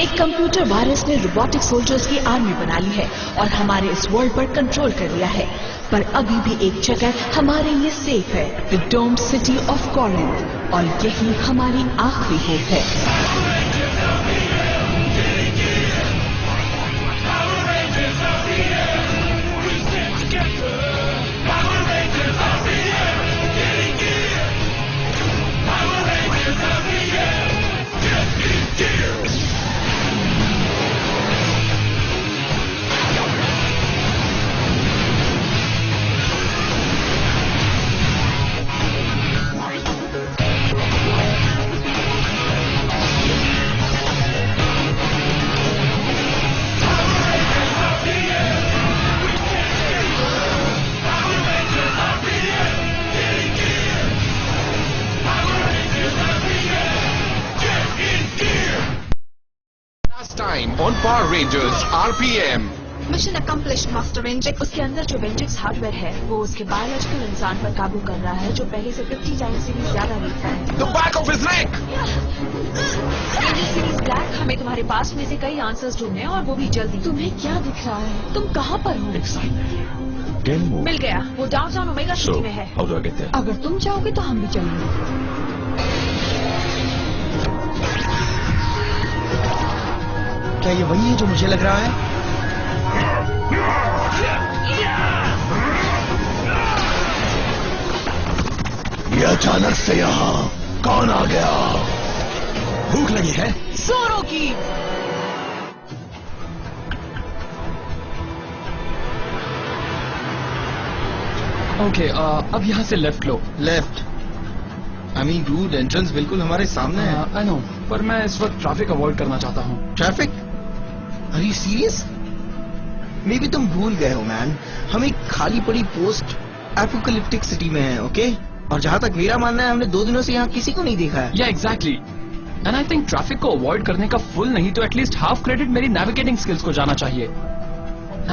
एक computer virus ने robotic soldiers की आर्मी बना ली है और हमारे इस वर्ल्ड पर कंट्रोल कर लिया है। पर अभी भी एक जगह हमारे लिए सेफ है, the doomed city of Corinth, और यही हमारी आखिरी होप है। Time on Power Rangers RPM. Mission accomplished master ranger. उसके अंदर जो वेंजिक्स हार्डवेयर है वो उसके बायोलॉजिकल इंसान पर काबू कर रहा है, जो पहले से 50 टाइम्स से भी ज्यादा वीक है। The back of his neck. Ranger series black, हमें तुम्हारे पास में से कई आंसर्स ढूंढने हैं और वो भी जल्दी। तुम्हें क्या दिख रहा है? तुम कहाँ पर हो? मिल गया, वो डाउनटाउन ओमेगा सिटी में है। How do I get there? अगर तुम चाहोगे तो हम भी चलेंगे। क्या ये वही है जो मुझे लग रहा है? ये अचानक से यहाँ कौन आ गया? भूख लगी है? जोरों की। ओके, अब यहाँ से left low. Left? I mean dude, entrance बिल्कुल हमारे सामने है। आई नो, पर मैं इस वक्त ट्रैफिक अवॉइड करना चाहता हूँ। Traffic? Are you serious? Maybe तुम भूल गए हो मैन, हम एक खाली पड़ी पोस्ट एपोकलिप्टिक सिटी में हैं, ओके? और जहाँ तक मेरा मानना है, हमने 2 दिनों से यहाँ किसी को नहीं देखा है। या exactly, and I think traffic को अवॉइड करने का फुल नहीं तो एटलीस्ट हाफ क्रेडिट मेरी नेविगेटिंग स्किल्स को जाना चाहिए।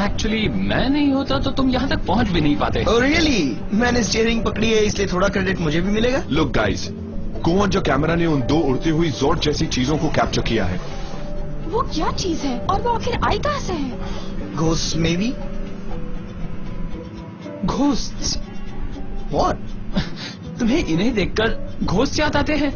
एक्चुअली मैं नहीं होता तो तुम यहाँ तक पहुँच भी नहीं पाते। Oh really? मैंने स्टीयरिंग पकड़ी है, इसलिए थोड़ा क्रेडिट मुझे भी मिलेगा। Look guys, गोवन जो कैमरा ने उन 2 उड़ती हुई जोर्ड जैसी चीजों को कैप्चर किया है। वो क्या चीज है और वो आखिर आई कहाँ से है? Ghost may be? Ghost? What? तुम्हें इन्हें देखकर घोस्ट याद आते हैं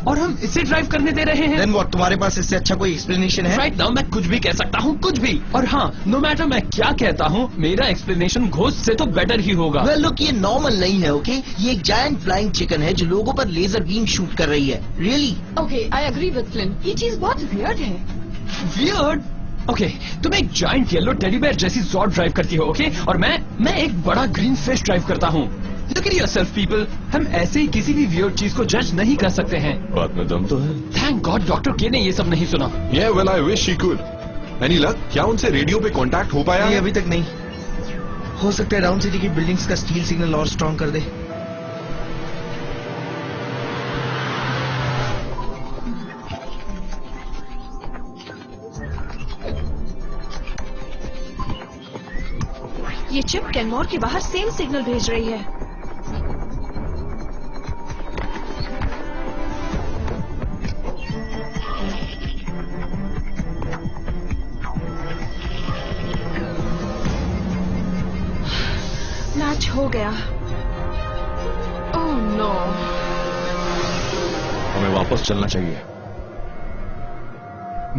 और हम इसे ड्राइव करने दे रहे हैं। Then what? तुम्हारे पास इससे अच्छा कोई एक्सप्लेनेशन है? राइट नाउ मैं कुछ भी कह सकता हूँ, कुछ भी। और हाँ, नो मैटर मैं क्या कहता हूँ, मेरा एक्सप्लेनेशन घोस्ट से तो बेटर ही होगा। वेल लुक, ये नॉर्मल नहीं है, ओके? ये एक जायंट फ्लाइंग चिकन है जो लोगों पर लेजर बीम शूट कर रही है। Really? Okay, I agree with Flynn, ये चीज बहुत वियर्ड है। वियर्ड? ओके, तुम एक जायंट येलो टेडी बेयर जैसी जॉर्ड ड्राइव करती हो, ओके? और मैं एक बड़ा ग्रीन फिश ड्राइव करता हूँ। Look at yourself, people. हम ऐसे ही किसी भी वियर्ड चीज को जज नहीं कर सकते हैं। बात में दम तो है। थैंक गॉड डॉक्टर के ने ये सब नहीं सुना। Yeah, well I wish he could. Any luck? क्या उनसे रेडियो पे कांटेक्ट हो पाया नहीं, है? अभी तक नहीं। हो सकता है डाउन सिटी की बिल्डिंग्स का स्टील सिग्नल और स्ट्रॉन्ग कर दे। ये चिप कैनमोर के बाहर सेम सिग्नल भेज रही है। मैच हो गया। Oh no. हमें वापस चलना चाहिए।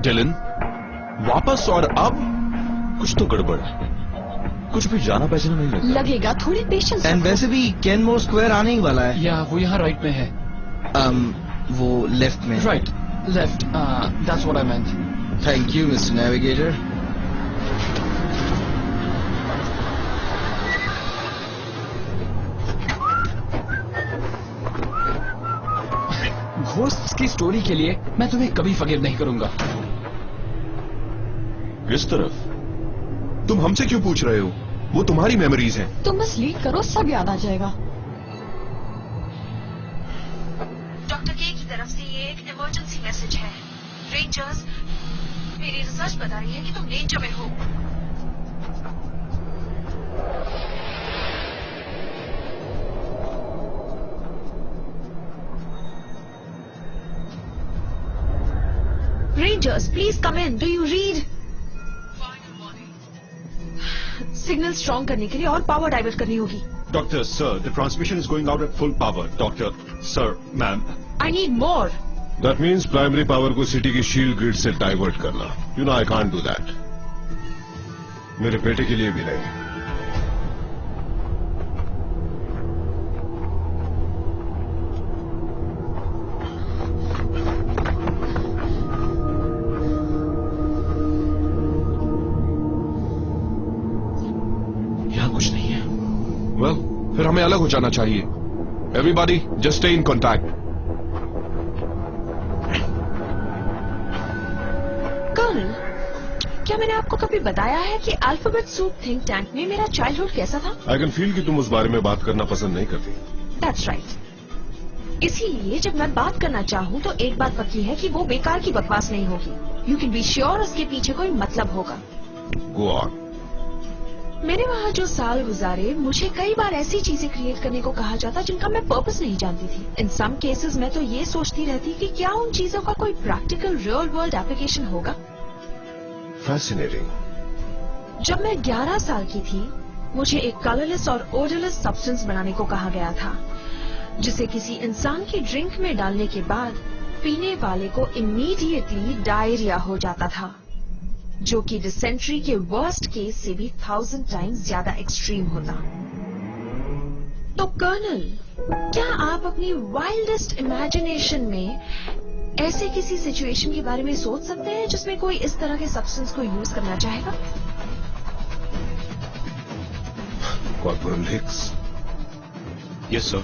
डिलन, वापस और अब? कुछ तो गड़बड़ है, कुछ भी जाना पहचाना नहीं लगता। लगेगा, थोड़ी पेशेंस। एंड वैसे भी कैनमोर स्क्वायर आने ही वाला है। या वो यहाँ राइट में है। वो लेफ्ट में। Right, left, that's what I meant. Thank you mister navigator. Ghost की स्टोरी के लिए मैं तुम्हें कभी फॉरगिव नहीं करूंगा। किस तरफ? तुम हमसे क्यों पूछ रहे हो? वो तुम्हारी मेमोरीज हैं। तुम बस लीड करो, सब याद आ जाएगा। डॉक्टर के की तरफ से ये एक इमरजेंसी मैसेज है। रेंजर्स, मेरी रिसर्च बता रही है कि तुम डेंजर में हो। Rangers, please come in. Do you read? Signal strong करने के लिए और पावर डाइवर्ट करनी होगी. Doctor, sir, the transmission is going out at full power. Doctor, sir, ma'am. I need more. That means primary power को city की shield grid से divert करना. You know I can't do that. मेरे बेटे के लिए भी नहीं. कुछ नहीं है. Well, फिर हमें अलग हो जाना चाहिए. Everybody, just stay in contact. Colonel, क्या मैंने आपको कभी बताया है कि अल्फाबेट सूट थिंक टैंक में मेरा चाइल्डहुड कैसा था? I can feel कि तुम उस बारे में बात करना पसंद नहीं करती. That's right. इसीलिए जब मैं बात करना चाहूँ तो एक बात पक्की है कि वो बेकार की बकवास नहीं होगी. You can be sure उसके पीछे कोई मतलब होगा. Go on. मैंने वहाँ जो साल गुजारे, मुझे कई बार ऐसी चीजें क्रिएट करने को कहा जाता जिनका मैं पर्पस नहीं जानती थी. इन सम केसेस मैं तो ये सोचती रहती कि क्या उन चीजों का कोई प्रैक्टिकल रियल वर्ल्ड एप्लीकेशन होगा. Fascinating. जब मैं 11 साल की थी, मुझे एक कलरलेस और ओडरलेस सब्सटेंस बनाने को कहा गया था, जिसे किसी इंसान की ड्रिंक में डालने के बाद पीने वाले को इमीडिएटली डायरिया हो जाता था, जो कि डिसेंट्री के वर्स्ट केस से भी 1000 टाइम्स ज्यादा एक्सट्रीम होता. तो कर्नल, क्या आप अपनी वाइल्डेस्ट इमेजिनेशन में ऐसे किसी सिचुएशन के बारे में सोच सकते हैं जिसमें कोई इस तरह के सब्सटेंस को यूज करना चाहेगा? Corporal Hicks. Yes, sir.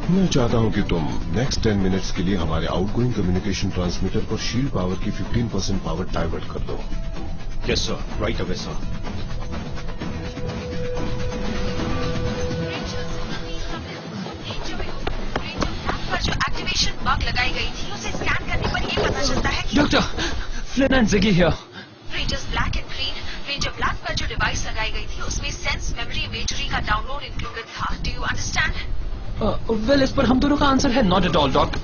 मैं चाहता हूं कि तुम नेक्स्ट 10 मिनट्स के लिए हमारे आउटगोइंग कम्युनिकेशन ट्रांसमीटर पर शील्ड पावर की 15% पावर डाइवर्ट कर दो. Yes, sir. Right away, sir. पर जो एक्टिवेशन बग लगाई गई थी, उसे स्कैन करने पर ये पता चलता है कि doctor, Flynn and Ziggy here. Rangers black and green, ranger black पर जो डिवाइस लगाई गई थी उसमें सेंस मेमोरी इमेजरी का डाउनलोड इंक्लूडेड था. Do you understand? वेल, इस पर हम दोनों का आंसर है not at all, doc.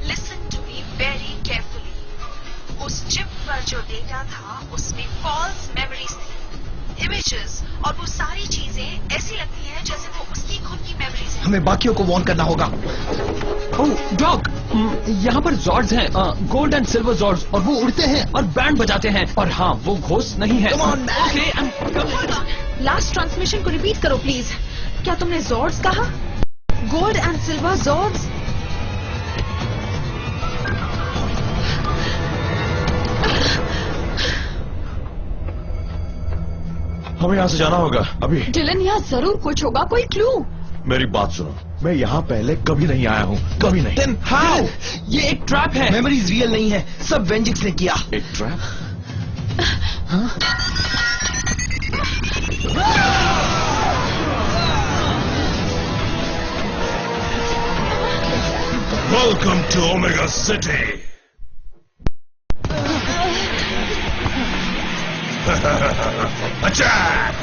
Listen to me very carefully. उस चिप पर जो डेटा था उसमें फॉल्स मेमोरीज थी, इमेजेस, और वो सारी चीजें ऐसी लगती हैं जैसे वो उसकी खुद की मेमोरीज हैं. हमें बाकियों को वॉर्न करना होगा. ओह डॉक, यहाँ पर जॉर्ड्स हैं, गोल्ड एंड सिल्वर जॉर्ड्स, और वो उड़ते हैं और बैंड बजाते हैं. और हाँ, वो घोस्ट नहीं है. Come on, man. Okay, I'm last transmission को रिपीट करो प्लीज. क्या तुमने जॉर्ड्स कहा? Gold and silver zords? हमें यहाँ से जाना होगा अभी. डिलन, यहाँ जरूर कुछ होगा, कोई क्लू? मेरी बात सुनो, मैं यहाँ पहले कभी नहीं आया हूँ, कभी नहीं. Then how? ये एक ट्रैप है. मेमोरीज रियल नहीं है, सब वेंजिक्स ने किया. एक trap? Welcome to Omega City. Attack!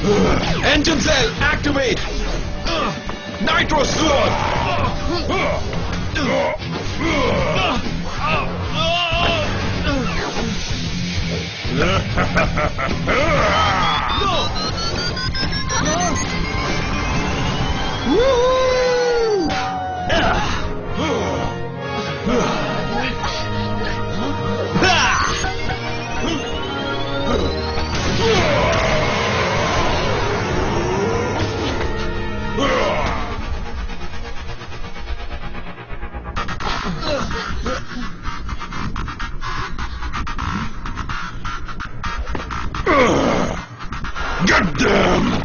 Engine cell, activate! Nitro sword! Get them!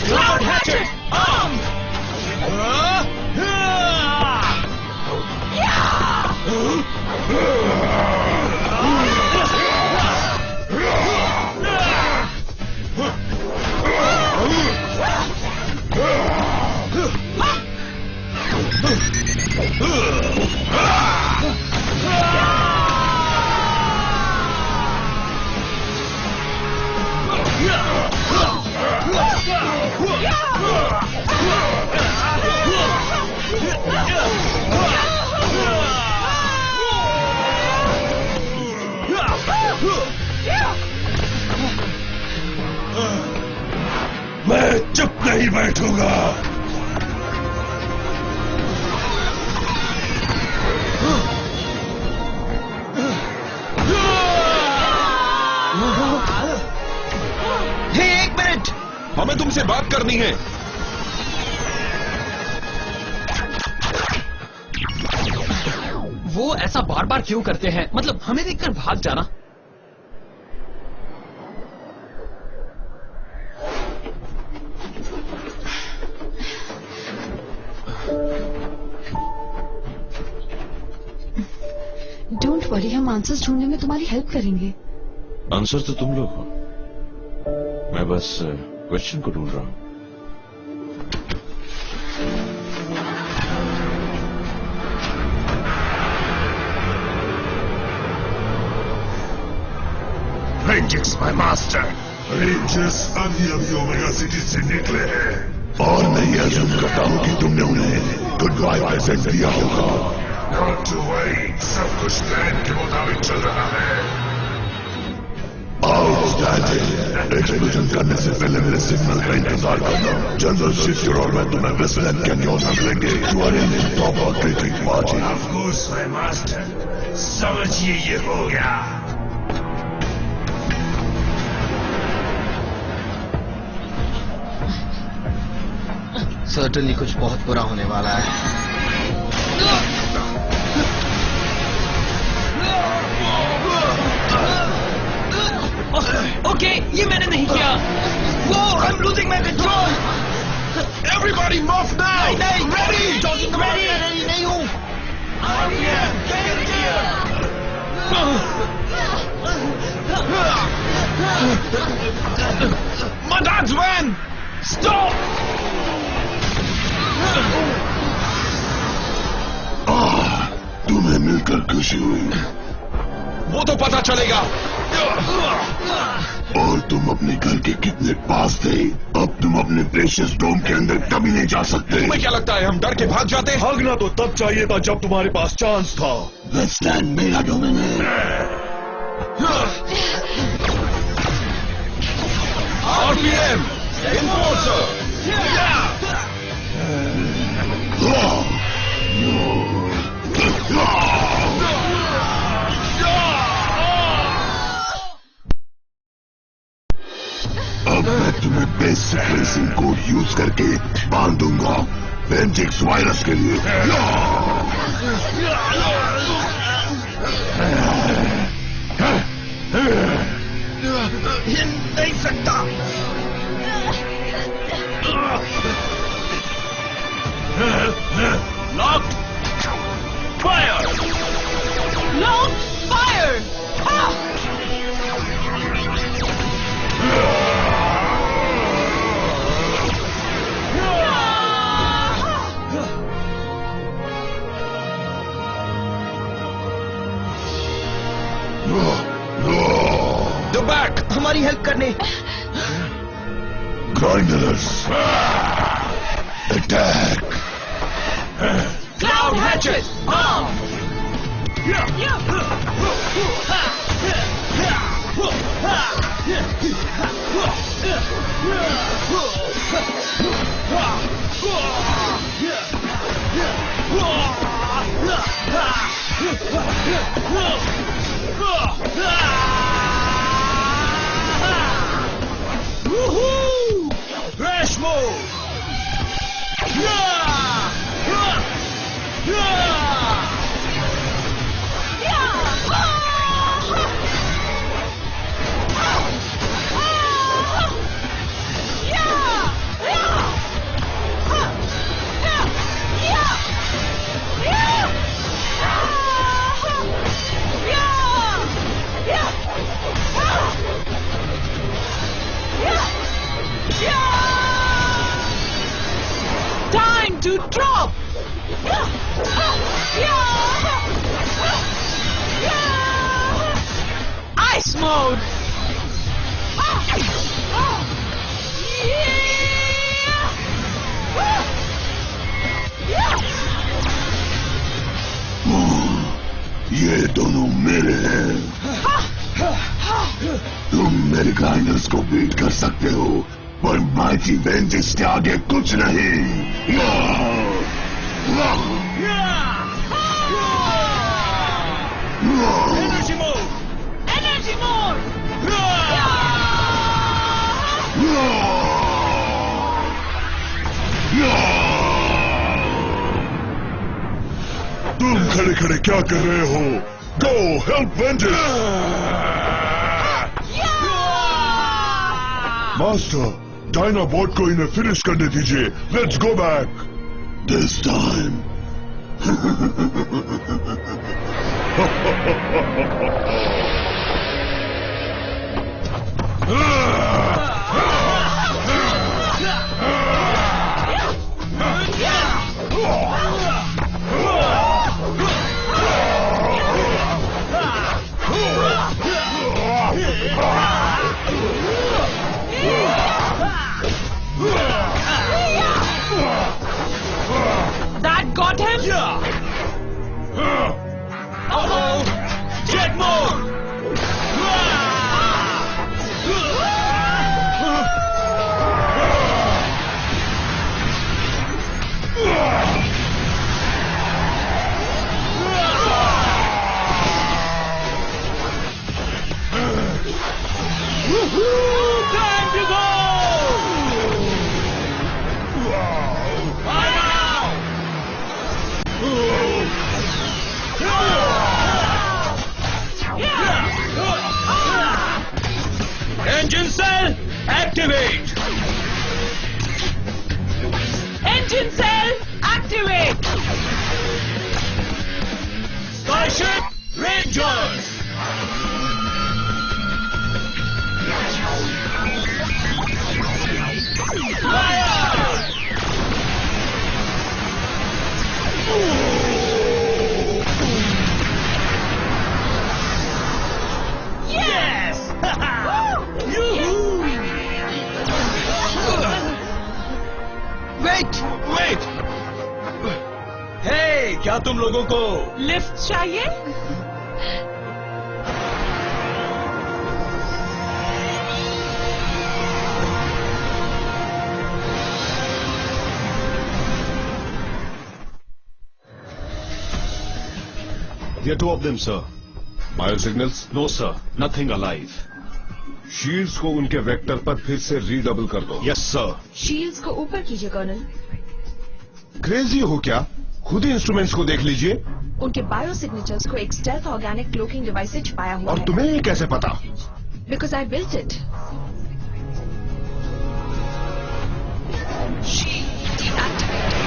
Cloud hatchet armed! मैं चुप नहीं बैठूंगा। हे, एक मिनट। हमें तुमसे बात करनी है। वो ऐसा बार बार क्यों करते हैं? मतलब हमें देखकर भाग जाना। डोंट वरी, हम आंसर्स ढूंढने में तुम्हारी हेल्प करेंगे। आंसर तो तुम लोग हो, मैं बस क्वेश्चन को ढूंढ रहा हूं। Rangers my master. रेंजर्स अभी अभी ओमेगा सिटी से निकले हैं और मैं यह अज्यूम करता हूं कि तुमने उन्हें गुड बाय प्रेजेंट दिया होगा। नॉट टू वरी, सब कुछ प्लान के मुताबिक चल रहा है। आउटस्टैंडिंग। एक्सप्लोजन करने से पहले मेरे सिग्नल का इंतजार करना। जनरल शिफ्टर और मैं तुम्हें वेस्टलैंड कैन्यन में मिलेंगे to arrange proper drinking party. Of course my master, समझिए ये हो गया। सर्टनली कुछ बहुत बुरा होने वाला है। ओके, ये मैंने नहीं किया। वो I am losing my control. Everybody move now! नहीं, Ready! रेडी नहीं हूँ। My dad's van! Stop! तुम्हें मिलकर खुशी हुई। वो तो पता चलेगा। और तुम अपने घर के कितने पास थे। अब तुम अपने प्रेशियस डोम के अंदर कभी नहीं जा सकते। तुम्हें क्या लगता है हम डर के भाग जाते? भागना तो तब चाहिए था जब तुम्हारे पास चांस था। वेस्टलैंड मेरा डोमेन है। RPM! अब मैं तुम्हें बेसिक रेसिंग कोड यूज करके बांध दूंगा वेंजिक्स वायरस के लिए। हिल नहीं सकता। Locked! Fire! Locked fire! The back. हमारी हेल्प करने। Grinders attack. Cloud hatchet! Arm! Crash mode! Time to drop! Ice mode! ये दोनों मेरे हैं। तुम मेरे ग्राइंडर्स को बीट कर सकते हो पर माइटी वेंजिक्स के आगे कुछ नहीं। Energy mode! Energy mode! तुम खड़े खड़े क्या कर रहे हो? गो हेल्प वेंजिक्स। मास्टर, डायनाबॉट को इन्हें फिनिश करने दीजिए। Let's go back this time. That got him? Uh-oh! Jet mode! Time to go! Fire out! Engine cell, activate! Engine cell, activate! Starship Rangers! Fire! Yes! Yoo-hoo! Wait. Hey, क्या तुम लोगों को lift चाहिए? There are two of them, sir. Biosignals? No, sir. Nothing alive. Shields को उनके vector पर फिर से रीडबल कर दो. Yes, sir. शील्ड्स को ऊपर कीजिए कर्नल. क्रेजी हो क्या? खुद ही इंस्ट्रूमेंट्स को देख लीजिए. उनके बायो सिग्नेचर्स को एक स्टेल्थ ऑर्गेनिक क्लोकिंग डिवाइस से छुपाया हुआ और है. तुम्हें ये कैसे पता? Because I built it. Shield deactivated.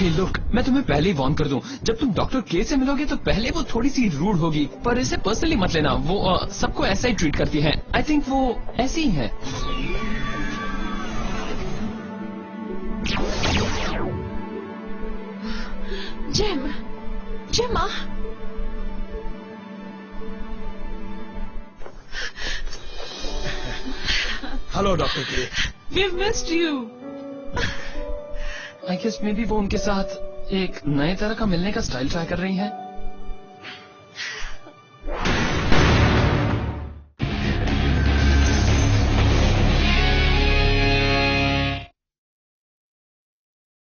Hey look, मैं तुम्हें पहले ही वार्न कर दूं, जब तुम डॉक्टर के से मिलोगे तो पहले वो थोड़ी सी रूड होगी, पर इसे पर्सनली मत लेना. वो सबको ऐसा ही ट्रीट करती है. आई थिंक वो ऐसी ही है. Gemma. हेलो डॉक्टर के. We've missed you. I guess maybe वो उनके साथ एक नए तरह का मिलने का स्टाइल ट्राई कर रही है.